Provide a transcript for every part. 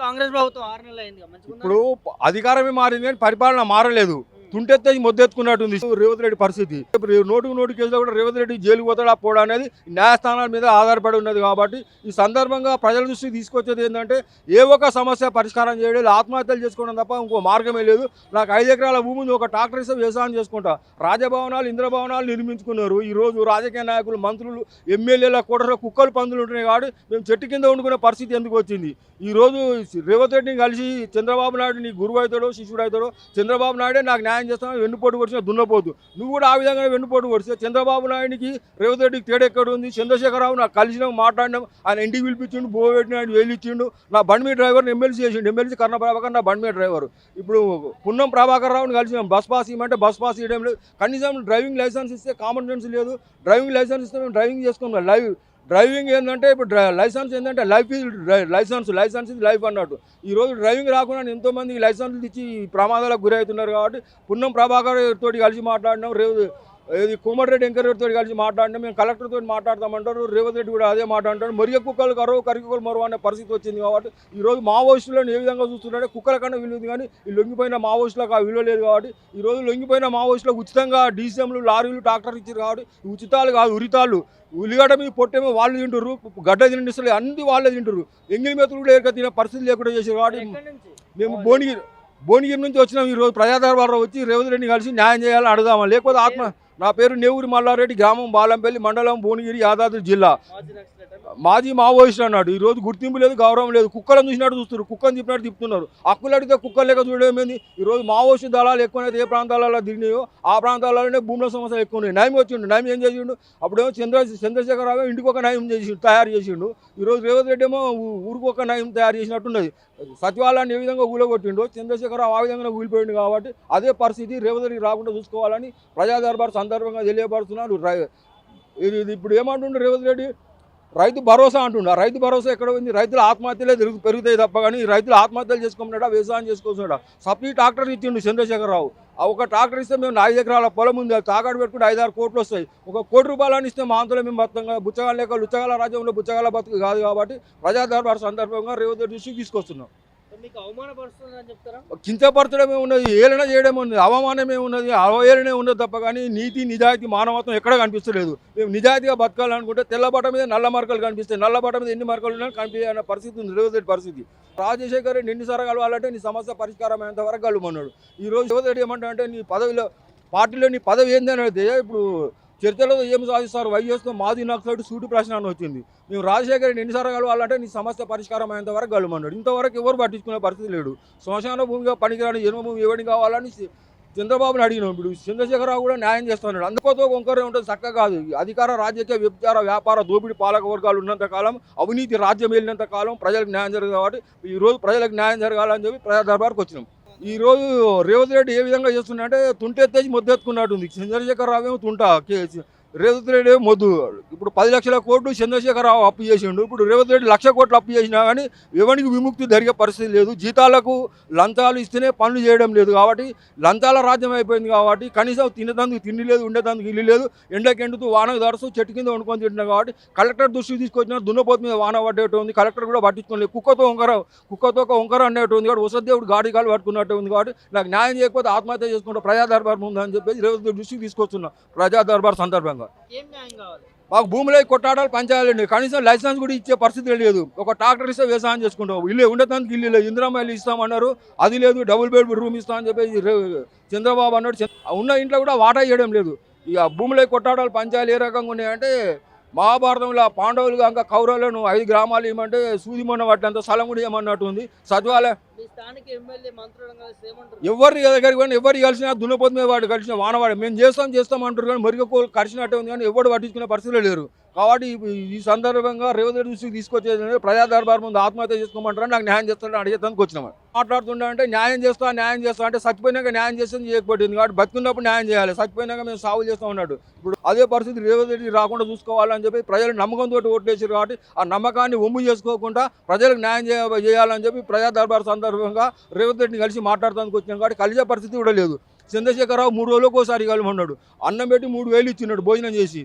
కాంగ్రెస్ ప్రభుత్వం 6 నెలలు అయిందిగా మంచిగుందా? ఇప్పుడు అధికారమే మారింది కానీ పరిపాలన మారలేదు. తుంటెత్తే మొద్దెత్తుకున్నట్టుంది రేవంత్ రెడ్డి పరిస్థితి. ఇప్పుడు నోటు కేసులో కూడా రేవంత్ రెడ్డి జైలుకు పోతాడా పోడా అనేది న్యాయస్థానాల మీద ఆధారపడి ఉన్నది. కాబట్టి ఈ సందర్భంగా ప్రజల దృష్టికి తీసుకొచ్చేది ఏంటంటే ఏ ఒక్క సమస్య పరిష్కారం చేయలేదు, ఆత్మహత్యలు చేసుకోవడం తప్ప ఇంకో మార్గమే లేదు. నాకు 5 ఎకరాల భూమి ఉంది, ఒక ట్రాక్టర్ ఇస్తే వ్యవసాయం చేసుకుంటా. రాజభవనాలు ఇంద్రభవనాలు నిర్మించుకున్నారు. ఈరోజు రాజకీయ నాయకులు, మంత్రులు, ఎమ్మెల్యేల కోటలో కుక్కలు పందులు ఉంటున్నాయి. కాబట్టి మేము చెట్టు కింద వండుకునే పరిస్థితి ఎందుకు వచ్చింది? ఈరోజు రేవంత్ రెడ్డిని కలిసి చంద్రబాబు నాయుడు నీ గురువు అవుతాడో శిష్యుడు అవుతాడో, చంద్రబాబు నాయుడే నాకు న్యాయం చేస్తాను వెన్నుపోటు కొడిచిన దున్నపోతు. నువ్వు కూడా ఆ విధంగా వెన్నుపోటు కొడితే చంద్రబాబు నాయుడికి రేవంత్ రెడ్డికి తేడా ఎక్కడ ఉంది? చంద్రశేఖరరావు నాకు కలిసినాం, మాట్లాడినాం, ఆయన ఇంటికి పిలిపించిండు, బో పెట్టినాడు, వేలిచ్చిండు. నా బండి మీద డ్రైవర్ని ఎమ్మెల్సీ చేసిండు, ఎమ్మెల్సీ కర్ణ ప్రభాకర్ నా బండి మీద డ్రైవర్. ఇప్పుడు పున్నం ప్రభాకర్ రావుని కలిసినాం, బస్ పాస్ ఇవ్వమంటే బస్ పాస్ ఇవ్వడం లేదు. కనీసం డ్రైవింగ్ లైసెన్స్ ఇస్తే కామన్ సెన్స్ లేదు. డ్రైవింగ్ లైసెన్స్ ఇస్తే మేము డ్రైవింగ్ చేసుకున్నాం. డ్రైవింగ్ ఏంటంటే ఇప్పుడు లైసెన్స్ ఏంటంటే లైఫ్ ఈజ్ లైసెన్స్ ఇది లైఫ్ అన్నట్టు. ఈరోజు డ్రైవింగ్ రాకుండా ఎంతోమందికి లైసెన్సులు ఇచ్చి ప్రమాదాలకు గురవుతున్నారు. కాబట్టి పున్నం ప్రభాకర్ తోటి కలిసి మాట్లాడినాం, ఇది కోమటిరెడ్డి వెంకరెడ్డితో కలిసి మాట్లాడినాం. మేము కలెక్టర్తో మాట్లాడతామంటారు, రేవంత్ రెడ్డి కూడా అదే మాట అంటారు. మరిగ కుక్కలు కరవు కరికుక్కలు మరో అనే పరిస్థితి వచ్చింది. కాబట్టి ఈరోజు మావోయిస్టులను ఏ విధంగా చూస్తున్నారంటే కుక్కల కన్నా విలువ ఉంది, కానీ ఈ లొంగిపోయిన మావోయిస్టులకు ఆ విలువ లేదు. కాబట్టి ఈరోజు లొంగిపోయిన మావోయిస్టులకు ఉచితంగా డీసీఎంలు, లారీలు, ట్రాక్టర్ ఇచ్చారు. కాబట్టి ఉచితాలు కాదు, ఉరితాలు. ఉల్లిగడ్డ మీద పొట్టేమో వాళ్ళు తింటారు, గడ్డ తిండిస్తారు, అన్ని వాళ్ళే తింటారు. ఎంగిలి మెతులు కూడా ఏక తినే పరిస్థితి లేకుండా చేశారు. కాబట్టి మేము భువనగిరి నుంచి వచ్చినాం. ఈరోజు ప్రజాదర్బార్లో వచ్చి రేవంత్ రెడ్డిని కలిసి న్యాయం చేయాలని అడుగుదామా. లేకపోతే నా పేరు నేవూరి మల్లారెడ్డి, గ్రామం బాలంపల్లి, మండలం భువనగిరి, యాదాద్రి జిల్లా. మాజీ మావోయిస్ట్ అన్నాడు. ఈరోజు గుర్తింపు లేదు, గౌరవం లేదు. కుక్కలను చూసినట్టు చూస్తున్నారు, కుక్కను తిప్పినట్టు తిప్పుతున్నారు. హక్కులు అడిగితే కుక్కలు లేక చూడమేంది? ఈరోజు మావోయిస్ట్ దళాలు ఎక్కువైతే ఏ ప్రాంతాలలో దిగినాయో ఆ ప్రాంతాలలోనే భూముల సమస్యలు ఎక్కువ ఉన్నాయి. నయం వచ్చిండు, నయం ఏం చేసిండు? అప్పుడేమో చంద్రశేఖరరావు ఇంటికి ఒక నయం తయారు చేసిండు. ఈరోజు రేవంత్ రెడ్డి ఏమో ఊరికి ఒక నయం తయారు చేసినట్టున్నది. సచివాలయాన్ని ఏ విధంగా ఊలగొట్టిండో చంద్రశేఖరరావు ఆ విధంగా ఊలిపోయిండు. కాబట్టి అదే పరిస్థితి రేవంత్ రెడ్డి రాకుండా చూసుకోవాలని ప్రజా దర్బార్ సందర్భంగా తెలియపరుస్తున్నారు. ఇది ఇప్పుడు ఏమంటుండ్రు రేవంత్ రెడ్డి? రైతు భరోసా అంటుండ. రైతు భరోసా ఎక్కడ ఉంది? రైతుల ఆత్మహత్యలే పెరుగుతాయి తప్ప కానీ రైతులు ఆత్మహత్యలు చేసుకున్నాడా, వ్యవసాయం చేసుకోవచ్చున్నాడా? సబ్సిడీ ట్రాక్టర్ ఇచ్చిండు చంద్రశేఖరరావు. ఆ ఒక ట్రాక్టర్ ఇస్తే మేము 5 ఎకరాల పొలం ఉంది, అది తాగాడు పెట్టుకుంటే 5-6 కోట్లు వస్తాయి. 1 కోటి రూపాయలని ఇస్తే మా అంతలో మేము బతంగా బుచ్చగాల లేక లుచ్చగాల రాజ్యంలో బుచ్చగాల బతుకు కాదు. కాబట్టి ప్రజా దర్బార్ సందర్భంగా రేవంత్ రెడ్డి దృష్టికి తీసుకొస్తున్నాం. కించపరచడమే ఉన్నది, ఏలన చేయడమే ఉన్నది, అవమానమే ఉన్నది, అవహేళనే ఉన్నది తప్ప కానీ నీతి, నిజాయితీ, మానవత్వం ఎక్కడ కనిపిస్తలేదు. మేము నిజాయితీగా బతకాలనుకుంటే తెల్లబట్ట మీద నల్ల మరకలు కనిపిస్తాయి, నల్ల బట్ట మీద ఎన్ని మరకలు ఉన్నా కనిపించే పరిస్థితి ఉంది రేవంత్ రెడ్డి పరిస్థితి. రాజశేఖర్ రెడ్డి ఎన్నిసార్లు కలవాలంటే నీ సమస్య పరిష్కారం అయ్యేంత వరకు కలుమన్నాడు. ఈరోజు రేవంత్ రెడ్డి ఏమంటే నీ పదవిలో పార్టీలో నీ పదవి ఏంది అని అడిగితే ఇప్పుడు చర్చలో ఏం సాధిస్తారు? వైఎస్తో మాది నక్సలైట్ సూటి ప్రశ్న అని వచ్చింది. మేము రాజశేఖర్ రెడ్డి ఎన్నిసార్లు కలవాలంటే నీ సమస్య పరిష్కారం అయ్యేంత వరకు కలుమన్నాడు. ఇంతవరకు ఎవరు పట్టించుకునే పరిస్థితి లేడు. శ్మశాన భూమిగా పనికిరాని జన్మభూమి ఎవరిని కావాలని చంద్రబాబుని అడిగినాం. ఇప్పుడు చంద్రశేఖరరావు కూడా న్యాయం చేస్తున్నాడు. అందుకోతో వంకరే ఉంటుంది, చక్కగా కాదు. అధికార, రాజకీయ, వ్యభిచార, వ్యాపార, దోపిడీ పాలక వర్గాలు ఉన్నంత కాలం, అవినీతి రాజ్యం వెళ్ళినంత కాలం ప్రజలకు న్యాయం జరగదు. కాబట్టి ఈరోజు ప్రజలకు న్యాయం జరగాలని చెప్పి ప్రజా దర్బార్కి వచ్చినాం. ఈరోజు రేవంత్ రెడ్డి ఏ విధంగా చేస్తున్నాడంటే తుంటెత్తేసి మొద్దెత్తుకున్నట్టుంది. చంద్రశేఖరరావు ఏమో తుంట, రేవంత్ రెడ్డి మొద్దు. ఇప్పుడు 10 లక్షల కోట్లు చంద్రశేఖరరావు అప్పు చేసిండు. ఇప్పుడు రేవంత్ రెడ్డి 1,00,000 కోట్లు అప్పు చేసినా కానీ ఎవరికి విముక్తి జరిగే పరిస్థితి లేదు. జీతాలకు లంచాలు ఇస్తేనే పనులు చేయడం లేదు. కాబట్టి లంచాల రాజ్యం అయిపోయింది. కాబట్టి కనీసం తినేందుకు తిండి లేదు, ఉండేందుకు ఇల్లు లేదు. ఎండకెండుతూ వానకు దడుస్తూ చెట్టు కింద వండుకొని తింటున్నాం. కాబట్టి కలెక్టర్ దృష్టికి తీసుకొచ్చిన దున్నపోతు మీద వాన పడ్డట్టు ఉంది. కలెక్టర్ కూడా పట్టించుకోలేదు. కుక్కతో ఒక వంకర అన్నట్టు ఉంది. కాబట్టి వసదేవుడు గాడి కాలు పట్టుకున్నట్టు ఉంది. కాబట్టి నాకు న్యాయం చేయకపోతే ఆత్మహత్య చేసుకుంటా ప్రజా దర్బార్ ముందని చెప్పేసి రేవంత్ రెడ్డి దృష్టికి తీసుకొస్తున్నాం. ప్రజా దర్బార్ సందర్భంగా మాకు భూములై కొట్టాడాలు పంచాలండి. కనీసం లైసెన్స్ కూడా ఇచ్చే పరిస్థితి లేదు. ఒక ట్రాక్టర్ ఇస్తే వ్యవసాయం చేసుకుంటాం. ఇల్లు ఉండేందుకు ఇల్లు లేదు. ఇందిరమ్మ ఇల్లు ఇస్తామన్నారు, అది లేదు. డబుల్ బెడ్ రూమ్ ఇస్తామని చెప్పేసి చంద్రబాబు అన్నాడు. ఉన్న ఇంట్లో కూడా వాటా చేయడం లేదు. ఇక భూములై కొట్టాడాలు పంచాలు ఏ రకంగా ఉన్నాయంటే మహాభారతంలో పాండవులు కాక కౌరవులను 5 గ్రామాలు ఇవ్వమంటే సూది మొన్న వాటినంత స్థలం కూడా ఇవ్వమన్నట్టు ఉంది. సచివాలయం ఎవరి దగ్గరికి పోయినా ఎవరు కలిసినా దున్నపోతు మీద వాడు కలిసిన వానవాడు మేము చేస్తాం అంటారు. కానీ మరిగ కలిసినట్టే ఉంది, కానీ ఎవరు పట్టించుకునే పరిస్థితులు లేరు. కాబట్టి ఈ సందర్భంగా రేవంత్ రెడ్డి దృష్టికి తీసుకొచ్చేది ప్రజా దర్బార్ ముందు ఆత్మహత్య చేసుకోమంటారు. నాకు న్యాయం చేస్తానని అడిగేందుకు వచ్చినాము. మాట్లాడుతుండే అంటే న్యాయం చేస్తా అంటే చచ్చిపోయినాక న్యాయం చేస్తే చేయకపోయింది. కాబట్టి బతుకున్నప్పుడు న్యాయం చేయాలి, చచ్చిపోయినాక మేము సాగు చేస్తాం అన్నాడు. ఇప్పుడు అదే పరిస్థితి రేవంత్ రెడ్డి రాకుండా చూసుకోవాలని చెప్పి ప్రజలు నమ్మకంతో ఓట్లేసారు. కాబట్టి ఆ నమ్మకాన్ని ఒమ్ము చేసుకోకుండా ప్రజలకు న్యాయం చేయాలని చెప్పి ప్రజా దర్బార్ సందర్భంగా రేవంత్ రెడ్డిని కలిసి మాట్లాడటానికి వచ్చినాం. కాబట్టి కలిసే పరిస్థితి కూడా లేదు. చంద్రశేఖరరావు 3 రోజులకు ఒకసారి కలమన్నాడు. అన్నం పెట్టి 3,000 ఇచ్చినాడు భోజనం చేసి.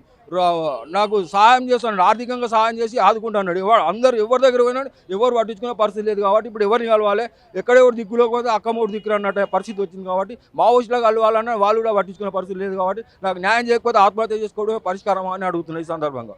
నాకు సహాయం చేస్తున్నాడు, ఆర్థికంగా సహాయం చేసి ఆదుకుంటున్నాడు. అందరు ఎవరి దగ్గర పోయినాడు, ఎవరు పట్టించుకునే పరిస్థితి లేదు కాబట్టి ఇప్పుడు ఎవరిని కలవాలి, ఎక్కడెవరు దిక్కులోకపోతే అక్కమ్మోడు దిక్కులు అన్నట్టు పరిస్థితి వచ్చింది కాబట్టి మావోయిస్టులకు కలవాలన్నా వాళ్ళు కూడా పట్టించుకునే పరిస్థితి లేదు కాబట్టి నాకు న్యాయం చేయకపోతే ఆత్మహత్య చేసుకోవడమే పరిష్కారం అని అడుగుతున్నాయి ఈ సందర్భంగా.